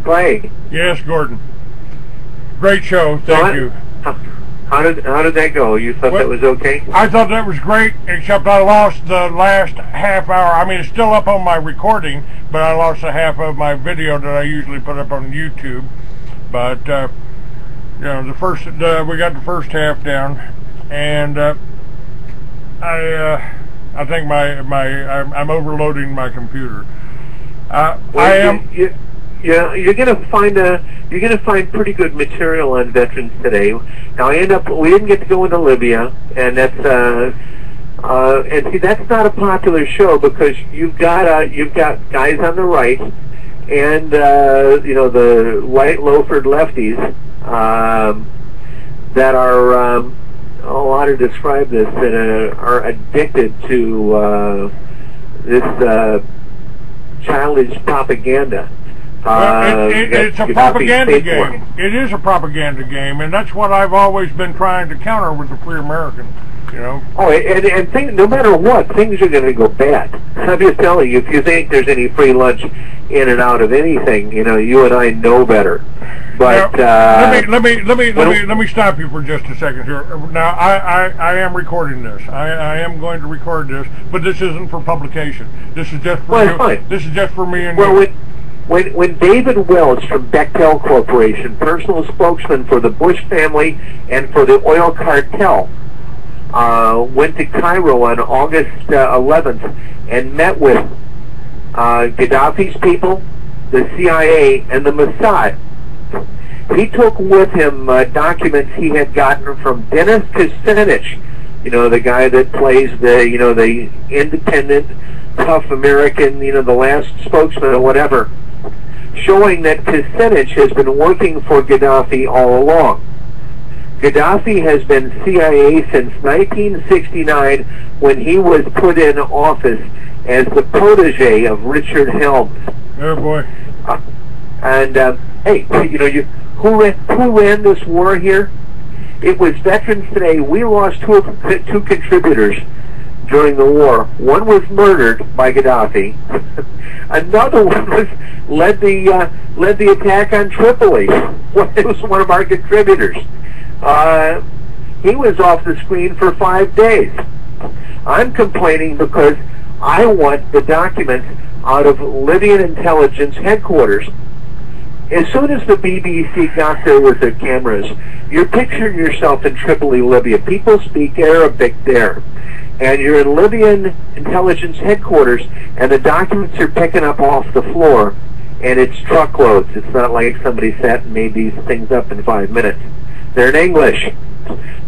Clay. Yes, Gordon. Great show. Thank you. How did that go? You thought that was okay? I thought that was great, except I lost the last half hour. I mean, it's still up on my recording, but I lost a half of my video that I usually put up on YouTube. But you know, we got the first half down, and I think I'm overloading my computer. You're gonna find pretty good material on veterans today. Now we didn't get to go into Libya, and that's and see, that's not a popular show because you've got guys on the right and you know, the white loafered lefties that are how to describe this, that are addicted to this childish propaganda. It's a propaganda game. It is a propaganda game, and that's what I've always been trying to counter with the Free American, you know. Oh, and no matter what, things are going to go bad. I'm just telling you, if you think there's any free lunch in and out of anything, you know, you and I know better. But now, let me stop you for just a second here. Now, I am recording this. I am going to record this, but this isn't for publication. This is just for you. This is just for me and you. When David Welch from Bechtel Corporation, personal spokesman for the Bush family and for the oil cartel, went to Cairo on August 11th and met with Gaddafi's people, the CIA, and the Mossad. He took with him documents he had gotten from Dennis Kucinich, you know, the guy that plays the independent, tough American, you know, the last spokesman or whatever, showing that Kucinich has been working for Gaddafi all along. Gaddafi has been CIA since 1969, when he was put in office as the protege of Richard Helms. Oh boy! Hey, you know, who ran this war here? It was Veterans Today. We lost two contributors during the war. One was murdered by Gaddafi. Another one led the attack on Tripoli. It was one of our contributors. He was off the screen for 5 days. I'm complaining because I want the documents out of Libyan intelligence headquarters. As soon as the BBC got there with their cameras, you're picturing yourself in Tripoli, Libya. People speak Arabic there. And you're in Libyan intelligence headquarters, and the documents are picking up off the floor, and it's truckloads. It's not like somebody sat and made these things up in 5 minutes. They're in English.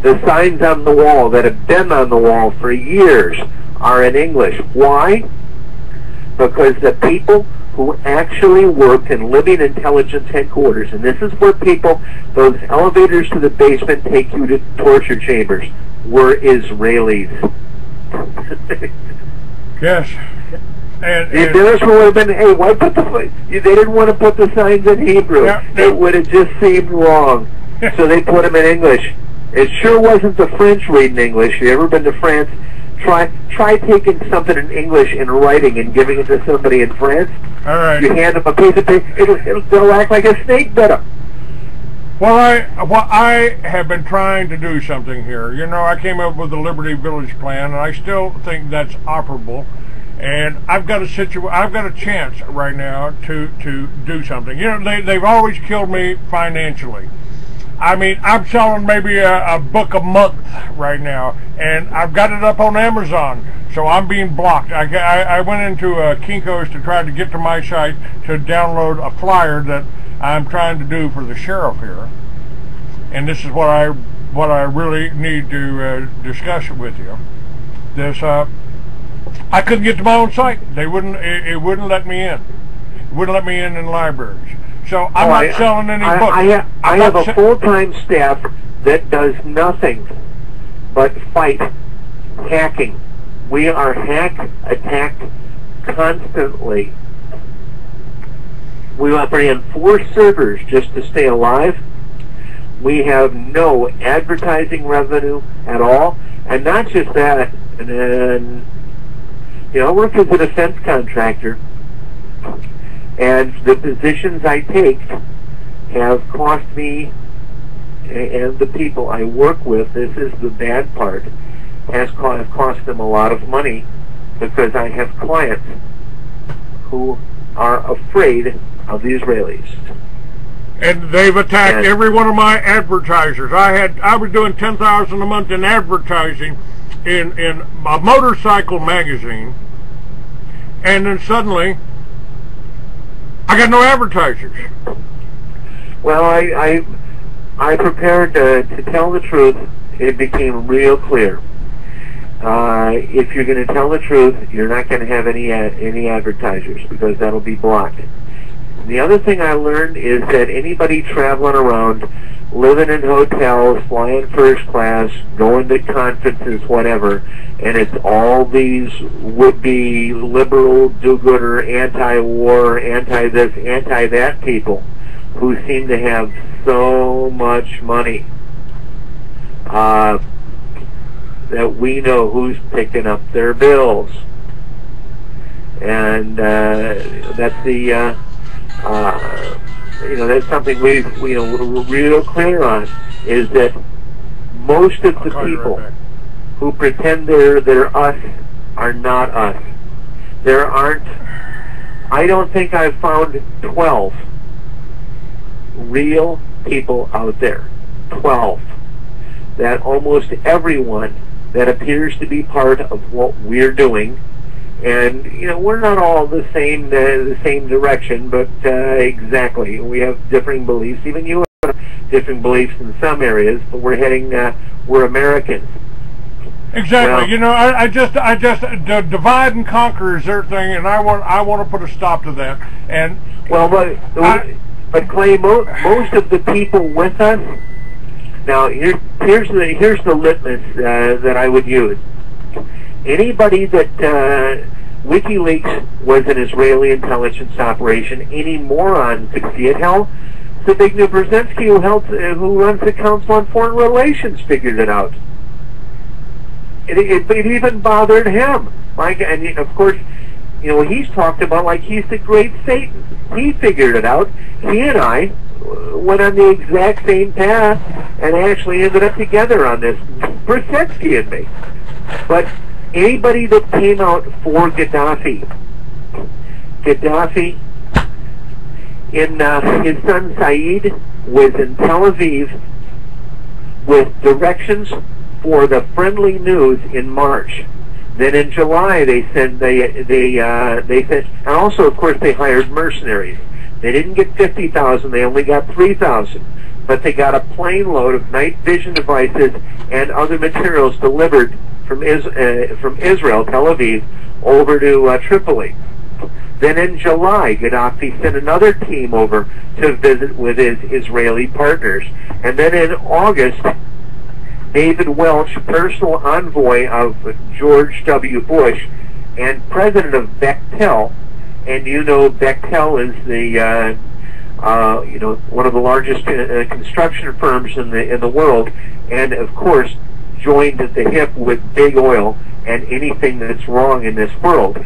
The signs on the wall that have been on the wall for years are in English. Why? Because the people who actually worked in Libyan intelligence headquarters, and this is where people, those elevators to the basement take you to torture chambers, were Israelis. Yes. And would have been, hey, why put they didn't want to put the signs in Hebrew. It would have just seemed wrong. So they put them in English. It sure wasn't the French reading English. You ever been to France? Try taking something in English in writing and giving it to somebody in France. All right. You hand them a piece of paper, they'll act like a snake bit them. Well, I have been trying to do something here. You know, I came up with the Liberty Village plan, and I still think that's operable. And I've got a chance right now to do something. You know, they've always killed me financially. I mean, I'm selling maybe a book a month right now, and I've got it up on Amazon, so I'm being blocked. I went into Kinko's to try to get to my site to download a flyer that I'm trying to do for the sheriff here, and this is what I really need to discuss with you. This I couldn't get to my own site. It wouldn't let me in. It wouldn't let me in libraries. So I'm not selling any books. I have a full-time staff that does nothing but fight hacking. We are attacked constantly. We operate on 4 servers just to stay alive. We have no advertising revenue at all, and not just that. And then, you know, I work as a defense contractor, and the positions I take have cost me and the people I work with, this is the bad part, has cost them a lot of money, because I have clients who are afraid of the Israelis. And they've attacked every one of my advertisers. I was doing $10,000 a month in advertising in a motorcycle magazine, and then suddenly I got no advertisers. Well, I prepared to tell the truth. It became real clear. If you're going to tell the truth, you're not going to have any advertisers, because that'll be blocked. The other thing I learned is that anybody traveling around, living in hotels, flying first class, going to conferences, whatever, and it's all these would-be liberal, do-gooder, anti-war, anti-this, anti-that people who seem to have so much money that we know who's picking up their bills. And that's the you know, that's something we're real clear on, is that most of the people who pretend they're us are not us. There aren't, I don't think I've found 12 real people out there, 12, that almost everyone that appears to be part of what we're doing. And, you know, we're not all the same direction, but exactly. We have differing beliefs. Even you have differing beliefs in some areas, but we're we're Americans. Exactly. Well, you know, I just divide and conquer is their thing, and I want to put a stop to that. And well, but Clay, most of the people with us. Now, here's the litmus that I would use. Anybody that WikiLeaks was an Israeli intelligence operation, any moron could see it. Hell, Zbigniew Brzezinski, who runs the Council on Foreign Relations, figured it out. It even bothered him. And of course, you know, he's talked about like he's the great Satan. He figured it out. He and I went on the exact same path and actually ended up together on this, Brzezinski and me. But anybody that came out for Gaddafi, his son Saeed was in Tel Aviv with directions for the friendly news in March. Then in July they said and also of course they hired mercenaries. They didn't get 50,000, they only got 3,000. But they got a plane load of night vision devices and other materials delivered from Israel, Tel Aviv, over to Tripoli. Then in July, Gaddafi sent another team over to visit with his Israeli partners. And then in August, David Welch, personal envoy of George W. Bush and president of Bechtel, and you know Bechtel is the one of the largest construction firms in the world, and of course joined at the hip with big oil and anything that's wrong in this world.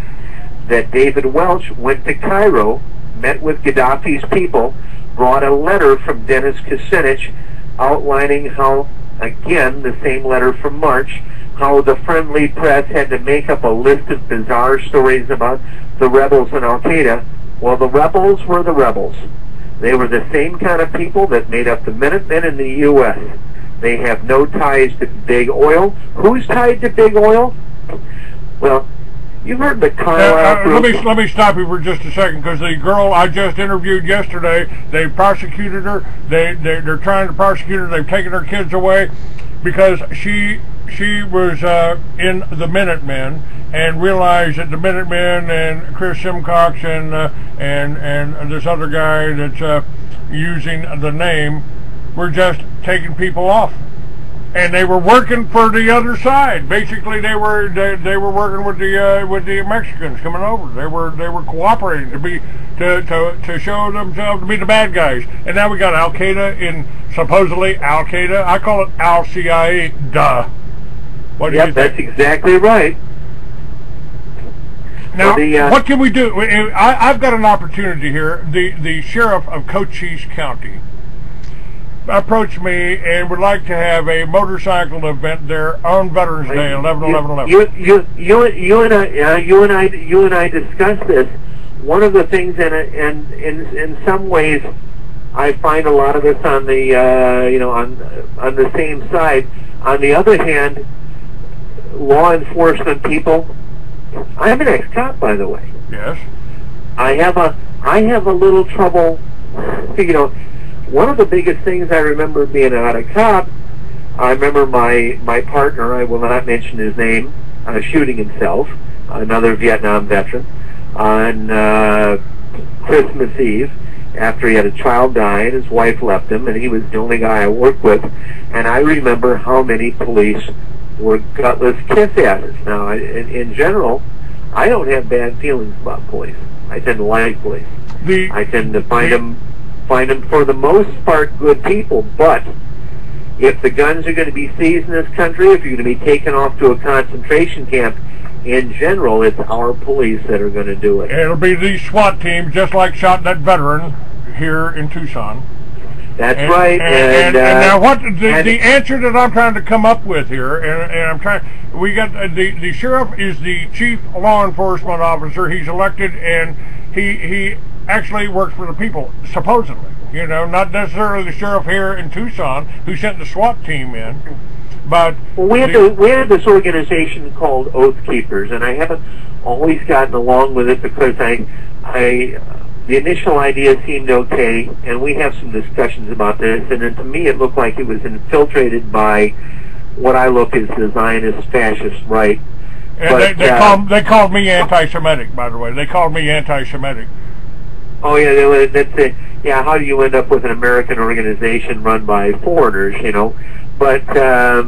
That David Welch went to Cairo, met with Gaddafi's people, brought a letter from Dennis Kucinich outlining how, again, the same letter from March, how the friendly press had to make up a list of bizarre stories about the rebels and Al-Qaeda. Well, the rebels were the rebels. They were the same kind of people that made up the Minutemen in the U.S. They have no ties to big oil. Who's tied to big oil? Well, you've heard the Carlisle group. Let me stop you for just a second, because the girl I just interviewed yesterday, they prosecuted her. They're trying to prosecute her. They've taken her kids away because she was in the Minutemen and realized that the Minutemen and Chris Simcox and this other guy that's using the name were just taking people off, and they were working for the other side. Basically, they were working with the Mexicans coming over. They were cooperating to be to show themselves to be the bad guys. And now we got Al-Qaeda in, supposedly Al-Qaeda. I call it Al-CIA, duh. What do you think? That's exactly right. Now, what can we do? I've got an opportunity here. The sheriff of Cochise County approached me and would like to have a motorcycle event there on Veterans Day, 11/11/11. You and I discussed this. One of the things, and in some ways, I find a lot of this on the on the same side. On the other hand, law enforcement people. I'm an ex-cop, by the way. Yes. I have a little trouble. One of the biggest things I remember being out a cop, I remember my partner, I will not mention his name, shooting himself, another Vietnam veteran, on Christmas Eve after he had a child die and his wife left him, and he was the only guy I worked with. And I remember how many police were gutless kiss asses. Now, in general, I don't have bad feelings about police. I tend to like police. I tend to find them for the most part good people. But if the guns are going to be seized in this country, if you're going to be taken off to a concentration camp, in general, it's our police that are going to do it. It'll be these SWAT teams, just like shot that veteran here in Tucson. That's right. And now, what the answer that I'm trying to come up with here, and I'm trying. We got the sheriff is the chief law enforcement officer. He's elected, and he actually works for the people, supposedly. Not necessarily the sheriff here in Tucson who sent the SWAT team in, but we had this organization called Oath Keepers, and I haven't always gotten along with it because the initial idea seemed okay, and we have some discussions about this, and then to me it looked like it was infiltrated by what I look as the Zionist fascist right. And they called me anti-Semitic, by the way. They called me anti-Semitic. Oh yeah, that's it. Yeah, how do you end up with an American organization run by foreigners, But I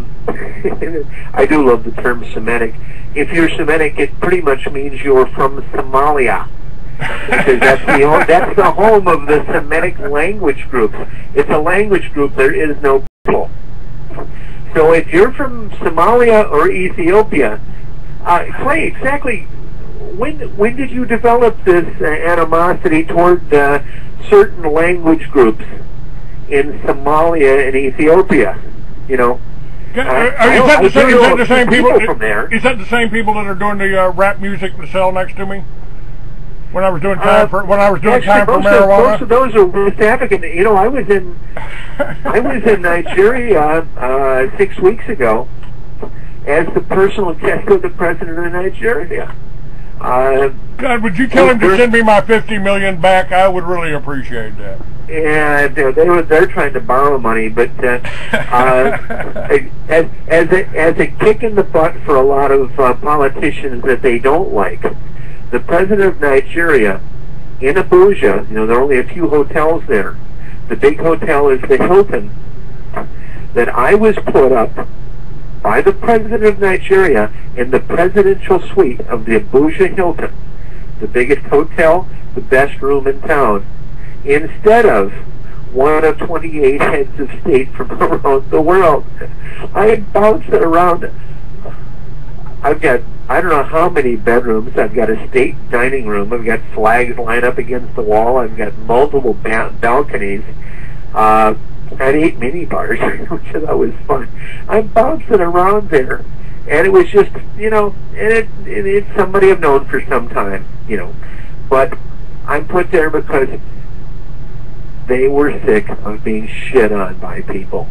do love the term Semitic. If you're Semitic, it pretty much means you're from Somalia. Because that's the home of the Semitic language groups. It's a language group. There is no people. So if you're from Somalia or Ethiopia, Clay, exactly when did you develop this animosity toward certain language groups in Somalia and Ethiopia? Is that the same people from there? Is that the same people that are doing the rap music in the cell next to me? When I was doing time for marijuana. Most of those are West African. I was in Nigeria 6 weeks ago as the personal guest of the president of Nigeria. God, would you tell him to send me my $50 million back? I would really appreciate that. Yeah, they're trying to borrow money, but as a kick in the butt for a lot of politicians that they don't like. The president of Nigeria, in Abuja, there are only a few hotels there. The big hotel is the Hilton, that I was put up by the president of Nigeria in the presidential suite of the Abuja Hilton, the biggest hotel, the best room in town, instead of one of 28 heads of state from around the world. I bounced around. I've got, I don't know how many bedrooms. I've got a state dining room. I've got flags lined up against the wall. I've got multiple balconies. I had 8 mini bars, which I thought was fun. I'm bouncing around there, and it was just, and it's somebody I've known for some time, But I'm put there because they were sick of being shit on by people.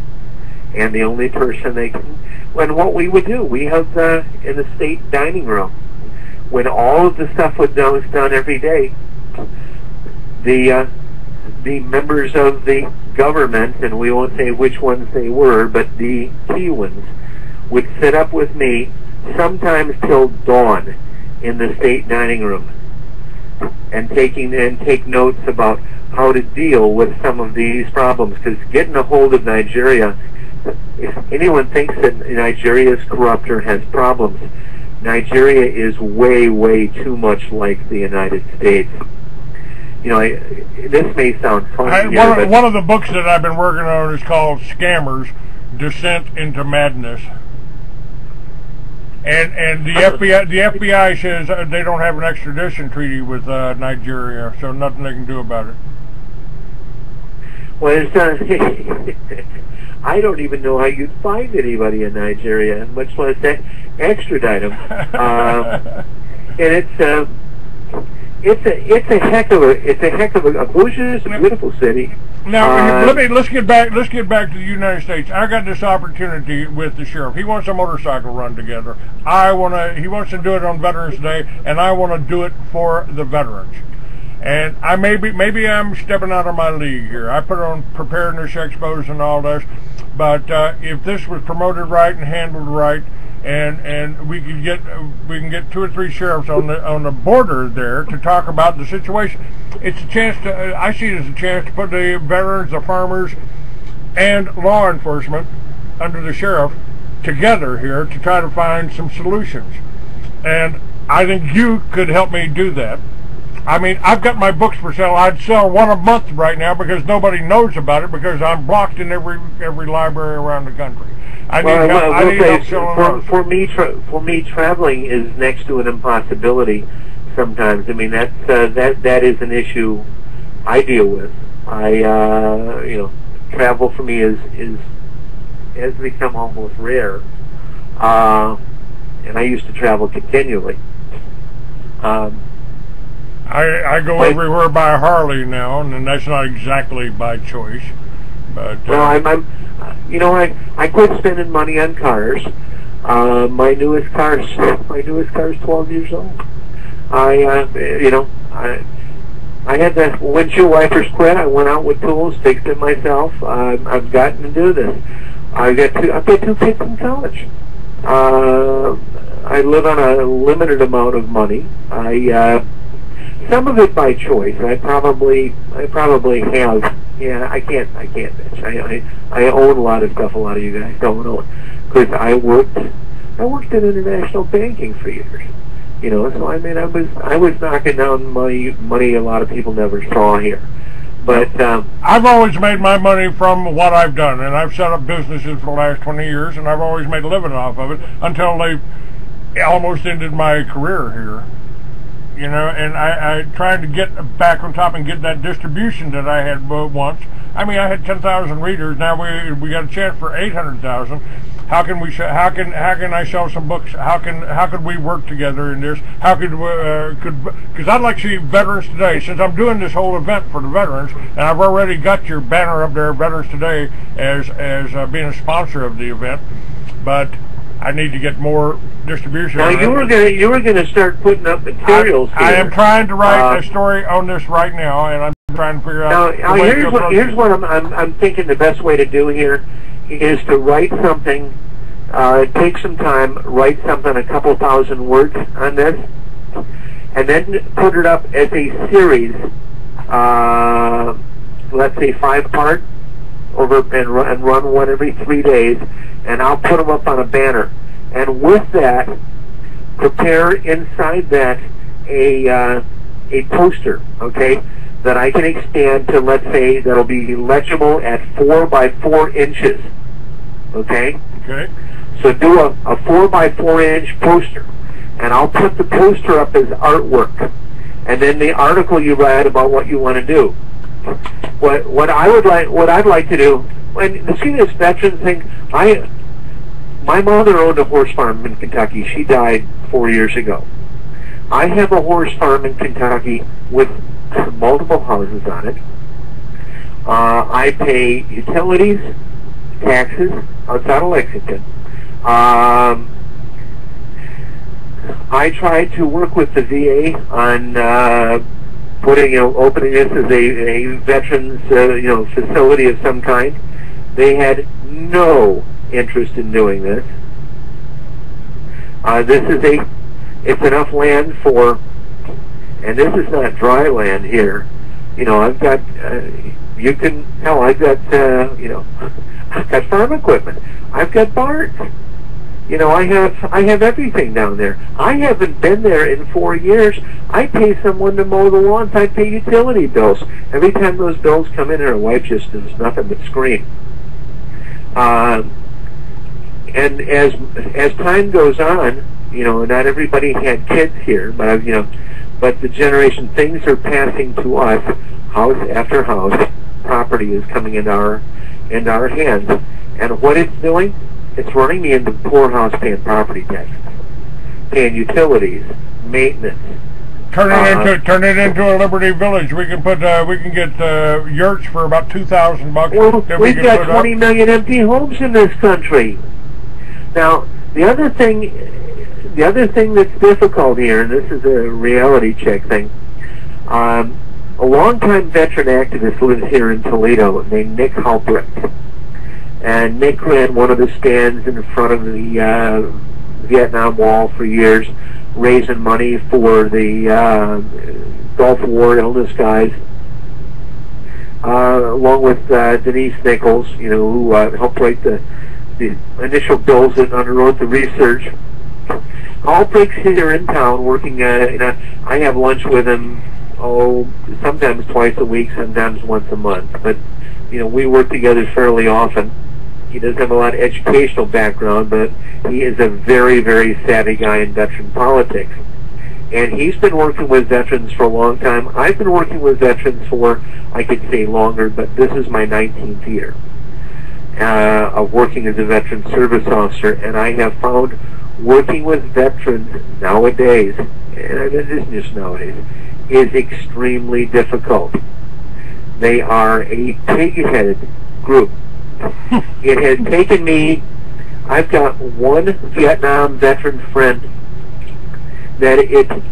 And the only person they can... When what we would do, we have in the state dining room, when all of the stuff was done every day, the members of the government, and we won't say which ones they were, but the key ones, would sit up with me sometimes till dawn in the state dining room, and take notes about how to deal with some of these problems. Because getting a hold of Nigeria, if anyone thinks that Nigeria is corrupt or has problems, Nigeria is way, way too much like the United States. this may sound funny. One of the books that I've been working on is called Scammers: Descent into Madness. And the FBI says they don't have an extradition treaty with Nigeria, so nothing they can do about it. Well, I don't even know how you'd find anybody in Nigeria, much less extradite them. And it's a heck of a Abuja is a beautiful city. Now let's get back to the United States. I got this opportunity with the sheriff. He wants a motorcycle run together. He wants to do it on Veterans Day, and I want to do it for the veterans. And maybe I'm stepping out of my league here. I put on preparedness expos and all this, but if this was promoted right and handled right, and we can get 2 or 3 sheriffs on the border there to talk about the situation, it's a chance to. I see it as a chance to put the veterans, the farmers, and law enforcement under the sheriff together here to try to find some solutions. And I think you could help me do that. I mean, I've got my books for sale. I'd sell one a month right now because nobody knows about it because I'm blocked in every library around the country. I need help selling for me, traveling is next to an impossibility sometimes. I mean, that is an issue I deal with. Travel for me has become almost rare. And I used to travel continually. I go everywhere by Harley now, and that's not exactly by choice. But well, I quit spending money on cars. My newest car's 12 years old. I had the windshield wipers quit. I went out with tools, fixed it myself. I've gotten to do this. I've got 2 kids in college. I live on a limited amount of money. Some of it by choice. I probably have. Yeah, I can't bitch. I own a lot of stuff a lot of you guys don't own, because I worked in international banking for years. So I mean, I was knocking down money a lot of people never saw here. But I've always made my money from what I've done, and I've set up businesses for the last 20 years, and I've always made a living off of it until they almost ended my career here. And I tried to get back on top and get that distribution that I had once. I mean, I had 10,000 readers. Now we got a chance for 800,000. How can I sell some books? How could we work together in this? How because I'd like to see Veterans Today, since I'm doing this whole event for the veterans, and I've already got your banner up there, Veterans Today, as being a sponsor of the event, but I need to get more distribution. Now you were gonna start putting up materials here. I am trying to write a story on this right now, and I'm trying to figure out. Now here's what I'm thinking the best way to do here is to write something. Take some time, write something, a couple thousand words on this, and then put it up as a series. Let's say 5-part, and run one every 3 days, and I'll put them up on a banner. And with that, prepare inside that a poster, okay, that I can expand to, let's say, that'll be legible at 4 by 4 inches, okay? Okay. So do a 4 by 4 inch poster, and I'll put the poster up as artwork, and then the article you write about what you want to do. What I'd like to do, and to see this veteran thing, my mother owned a horse farm in Kentucky. She died 4 years ago. I have a horse farm in Kentucky with multiple houses on it. I pay utilities, taxes outside of Lexington. I tried to work with the VA on opening this as a veterans facility of some kind. They had no interest in doing this. It's enough land for, and this is not dry land here. I've got I've got farm equipment. I've got barns. You know, I have everything down there. I haven't been there in 4 years. I pay someone to mow the lawns. I pay utility bills. Every time those bills come in, our wife just does nothing but scream. And as time goes on, you know, not everybody had kids here, but you know, but the generation, things are passing to us, house after house. Property is coming in our hands, and what it's doing, it's running me into the poorhouse, paying property taxes, paying utilities, maintenance. Turn it into a Liberty Village. We can get yurts for about $2,000. Well, we've got 20 million empty homes in this country. Now, the other thing that's difficult here, and this is a reality check thing. A longtime veteran activist lives here in Toledo named Nick Halprecht. And Nick ran one of the stands in front of the Vietnam Wall for years, raising money for the Gulf War illness guys, along with Denise Nichols, you know, who helped write the initial bills that underwrote the research. Halprecht's here in town working. I have lunch with him, sometimes twice a week, sometimes once a month. But you know, we work together fairly often. He doesn't have a lot of educational background, but he is a very, very savvy guy in veteran politics. And he's been working with veterans for a long time. I've been working with veterans for, I could say longer, but this is my 19th year of working as a veteran service officer. And I have found working with veterans nowadays, and it isn't just nowadays, is extremely difficult. They are a pig-headed group. It has taken me, I've got one Vietnam veteran friend that it's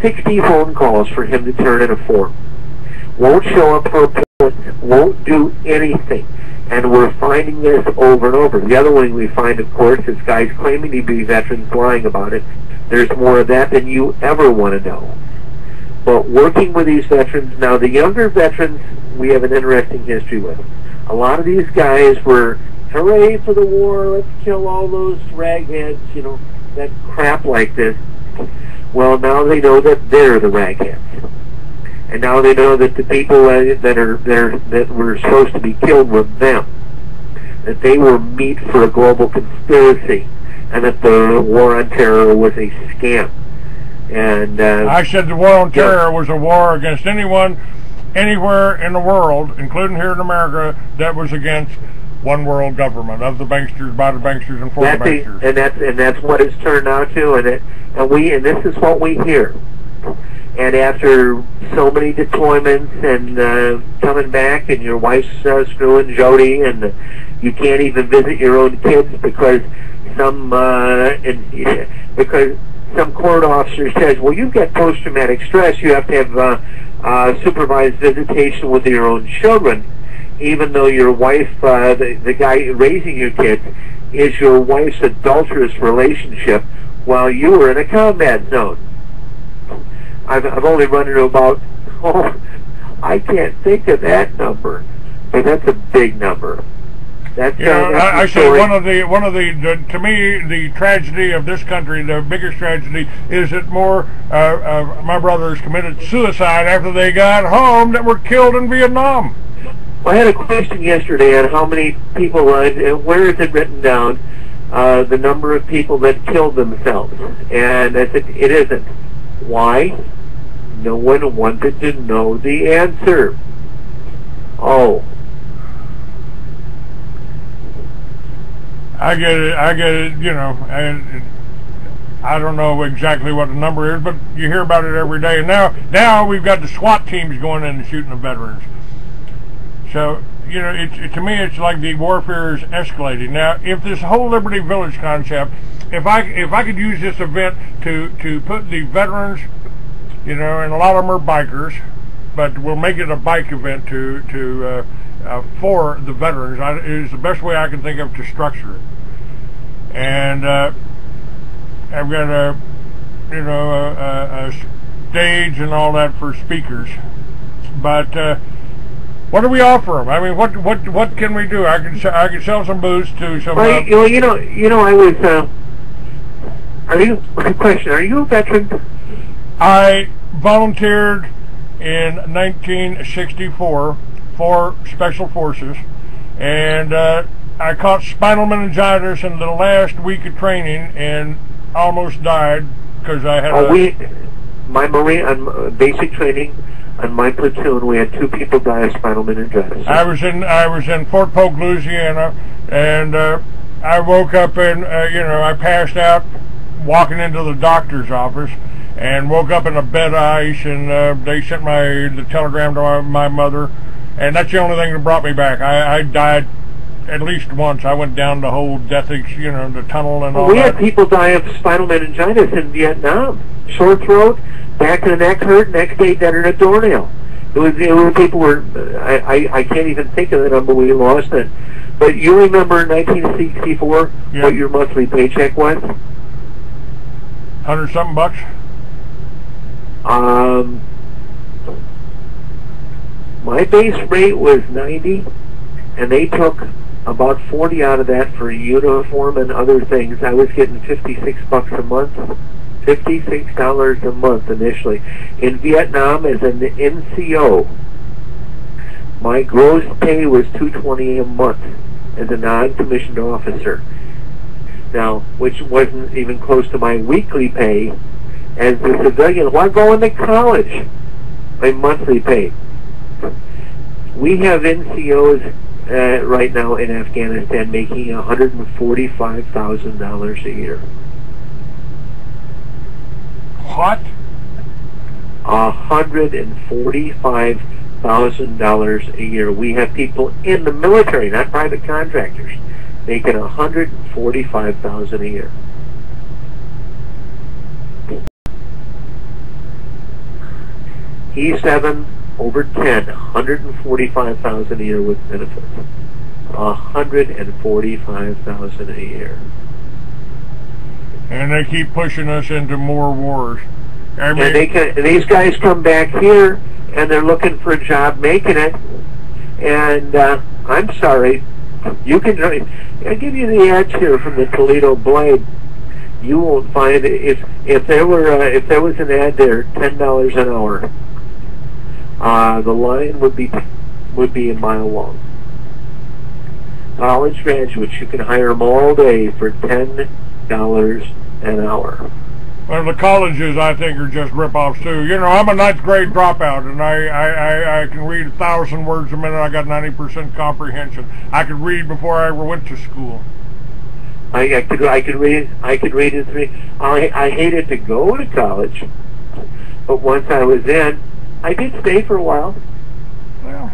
60 phone calls for him to turn in a form. Won't show up for appointments, won't do anything. And we're finding this over and over. The other one we find, of course, is guys claiming to be veterans lying about it. There's more of that than you ever want to know. But working with these veterans, now the younger veterans, we have an interesting history with. A lot of these guys were, hooray for the war, let's kill all those ragheads, you know, that crap like this. Well, now they know that they're the ragheads. And now they know that the people that were supposed to be killed were them. That they were meat for a global conspiracy. And that the war on terror was a scam. And I said the war on terror was a war against anyone, anywhere in the world, including here in America, that was against one world government of the banksters, by the banksters, and for the banksters. And that's what it's turned out to. And this is what we hear. And after so many deployments and coming back, and your wife's screwing Jody, and you can't even visit your own kids because some court officer says, well, you've got post-traumatic stress, you have to have supervised visitation with your own children, even though your wife, the guy raising your kids, is your wife's adulterous relationship while you were in a combat zone. I've only run into about, I can't think of that number, but that's a big number. That's, I say one of the to me, the tragedy of this country, the biggest tragedy, is that more my brothers committed suicide after they got home that were killed in Vietnam. Well, I had a question yesterday on how many people, where is it written down, the number of people that killed themselves, and I said it isn't. Why? No one wanted to know the answer. Oh. I get it, you know, and I don't know exactly what the number is, but you hear about it every day. And now we've got the SWAT teams going in and shooting the veterans. So, you know, to me, it's like the warfare is escalating. Now, if this whole Liberty Village concept, if I could use this event to put the veterans, you know, and a lot of them are bikers, but we'll make it a bike event for the veterans. Is the best way I can think of to structure it. And I've got a stage and all that for speakers. But What do we offer them? I mean, what can we do? I can sell some booze to some. Well, I was. Are you a veteran? I volunteered in 1964 for Special Forces, and I caught spinal meningitis in the last week of training and almost died because I had. My Marine on basic training. On my platoon, we had 2 people die of spinal meningitis. I was in Fort Polk, Louisiana, and I woke up and I passed out walking into the doctor's office, and woke up in a bed of ice, and they sent the telegram to my mother, and that's the only thing that brought me back. I died at least once. I went down the whole death, the tunnel and all that. We had people die of spinal meningitis in Vietnam. Sore throat, back of the neck hurt, next day dead in a doornail. It was people were, I can't even think of the number we lost it. But you remember in 1964 what your monthly paycheck was? 100-something bucks? My base rate was 90, and they took about 40 out of that for uniform and other things. I was getting 56 bucks a month. $56 a month initially. In Vietnam, as an NCO, my gross pay was $220 a month as a non-commissioned officer. Now, which wasn't even close to my weekly pay as a civilian. While going to college, my monthly pay. We have NCOs right now in Afghanistan making $145,000 a year. What? $145,000 a year. We have people in the military, not private contractors, making $145,000 a year. E7 over 10, $145,000 a year with benefits. $145,000 a year. And they keep pushing us into more wars. I mean, and these guys come back here and they're looking for a job making it. And I'm sorry, you can. I'll give you the ads here from the Toledo Blade. You won't find if there was an ad there, $10 an hour. The line would be a mile long. College graduates, you can hire them all day for $10 an hour. Well, the colleges, I think, are just rip-offs, too. I'm a 9th grade dropout, and I can read 1,000 words a minute. I got 90% comprehension. I could read before I ever went to school. I could read it 3. I hated to go to college, but once I was in, I did stay for a while. Well,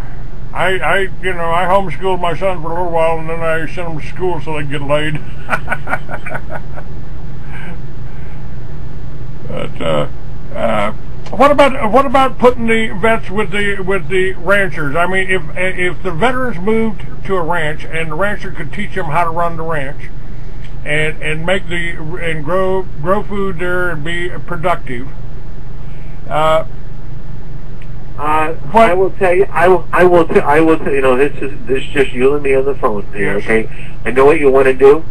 I homeschooled my son for a little while, and then I sent them to school so they'd get laid. But what about putting the vets with the ranchers? I mean, if the veterans moved to a ranch and the rancher could teach them how to run the ranch and grow food there and be productive. I will tell you. This is just you and me on the phone here. Yes. Okay. I know what you want to do.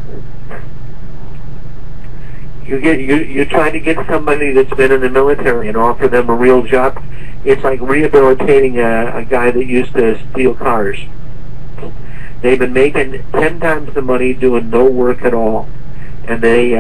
You're trying to get somebody that's been in the military and offer them a real job. It's like rehabilitating a guy that used to steal cars. They've been making 10 times the money doing no work at all, and they